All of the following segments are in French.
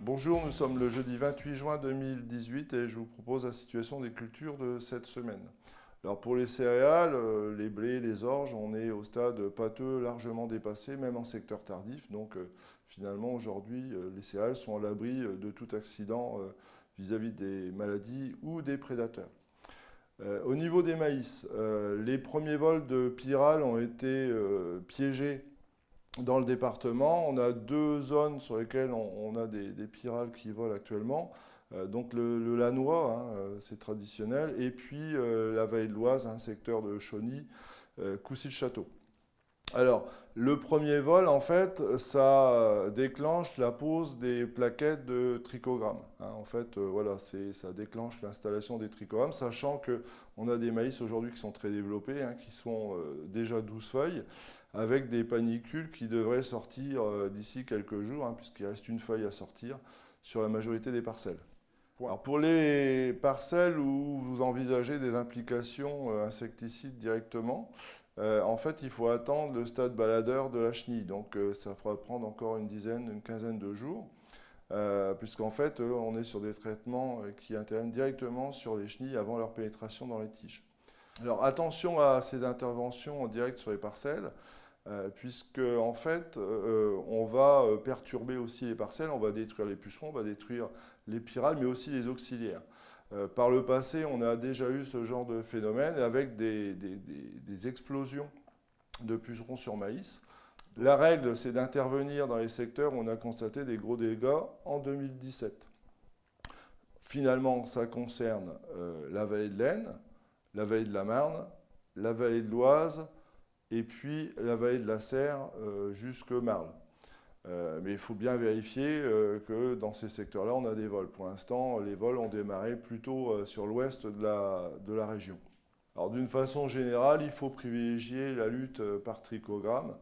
Bonjour, nous sommes le jeudi 28 juin 2018 et je vous propose la situation des cultures de cette semaine. Alors pour les céréales, les blés, les orges, on est au stade pâteux largement dépassé, même en secteur tardif. Donc finalement aujourd'hui, les céréales sont à l'abri de tout accident vis-à-vis des maladies ou des prédateurs. Au niveau des maïs, les premiers vols de pyrale ont été piégés dans le département. On a deux zones sur lesquelles on a des pyrales qui volent actuellement. Donc le Lannoy, c'est traditionnel, et puis la vallée de l'Oise, un secteur de Chauny, Coucy-le-Château. Alors, le premier vol, en fait, ça déclenche la pose des plaquettes de trichogramme. En fait, voilà, ça déclenche l'installation des trichogrammes, sachant qu'on a des maïs aujourd'hui qui sont très développés, qui sont déjà 12 feuilles, avec des panicules qui devraient sortir d'ici quelques jours, puisqu'il reste une feuille à sortir sur la majorité des parcelles. Alors pour les parcelles où vous envisagez des implications insecticides directement, en fait, il faut attendre le stade baladeur de la chenille. Donc, ça fera prendre encore une quinzaine de jours, puisqu'en fait, on est sur des traitements qui interviennent directement sur les chenilles avant leur pénétration dans les tiges. Alors, attention à ces interventions en direct sur les parcelles, puisque en fait, on va perturber aussi les parcelles, on va détruire les pucerons, on va détruire les pyrales, mais aussi les auxiliaires. Par le passé, on a déjà eu ce genre de phénomène avec des explosions de pucerons sur maïs. La règle, c'est d'intervenir dans les secteurs où on a constaté des gros dégâts en 2017. Finalement, ça concerne la vallée de l'Aisne, la vallée de la Marne, la vallée de l'Oise et puis la vallée de la Serre jusque Marle. Mais il faut bien vérifier que dans ces secteurs-là, on a des vols. Pour l'instant, les vols ont démarré plutôt sur l'ouest de la région. Alors d'une façon générale, il faut privilégier la lutte par trichogramme,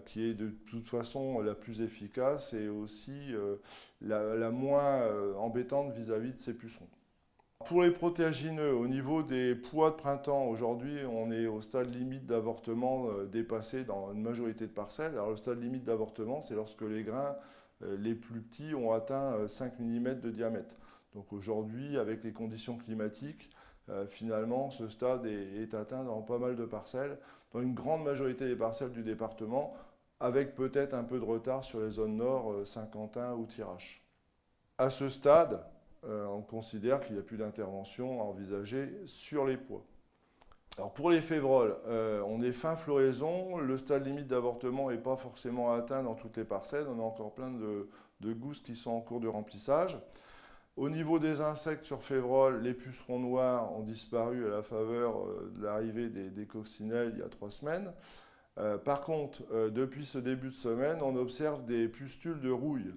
qui est de toute façon la plus efficace et aussi la moins embêtante vis-à-vis de ces pucerons. Pour les protéagineux, au niveau des pois de printemps, aujourd'hui, on est au stade limite d'avortement dépassé dans une majorité de parcelles. Alors, le stade limite d'avortement, c'est lorsque les grains les plus petits ont atteint 5 mm de diamètre. Donc aujourd'hui, avec les conditions climatiques, finalement, ce stade est atteint dans pas mal de parcelles, dans une grande majorité des parcelles du département, avec peut-être un peu de retard sur les zones nord, Saint-Quentin ou Thiérache. À ce stade, on considère qu'il n'y a plus d'intervention à envisager sur les pois. Alors pour les févroles, on est fin floraison, le stade limite d'avortement n'est pas forcément atteint dans toutes les parcelles, on a encore plein de gousses qui sont en cours de remplissage. Au niveau des insectes sur févrole, les pucerons noirs ont disparu à la faveur de l'arrivée des coccinelles il y a 3 semaines. Par contre, depuis ce début de semaine, on observe des pustules de rouille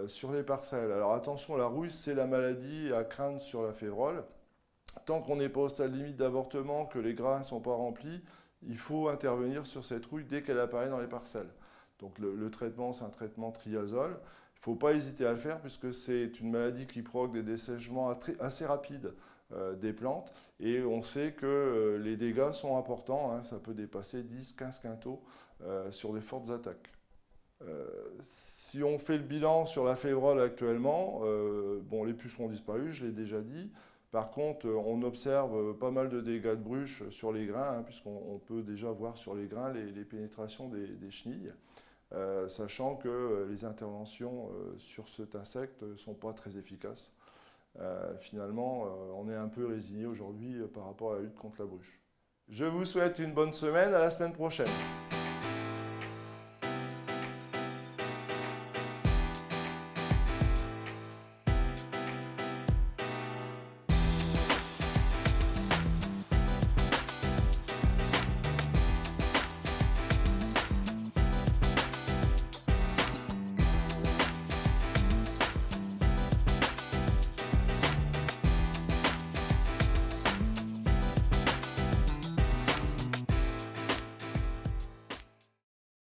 sur les parcelles. Alors attention, la rouille, c'est la maladie à craindre sur la févrole. Tant qu'on n'est pas au stade limite d'avortement, que les grains ne sont pas remplis, il faut intervenir sur cette rouille dès qu'elle apparaît dans les parcelles. Donc le traitement, c'est un traitement triazole. Il ne faut pas hésiter à le faire puisque c'est une maladie qui provoque des dessèchements assez rapides des plantes. Et on sait que les dégâts sont importants, ça peut dépasser 10-15 quintaux sur des fortes attaques. Si on fait le bilan sur la févrole actuellement, les pucerons ont disparu, je l'ai déjà dit. Par contre, on observe pas mal de dégâts de bruche sur les grains, puisqu'on peut déjà voir sur les grains les pénétrations des chenilles, sachant que les interventions sur cet insecte ne sont pas très efficaces. Finalement, on est un peu résigné aujourd'hui par rapport à la lutte contre la bruche. Je vous souhaite une bonne semaine, à la semaine prochaine.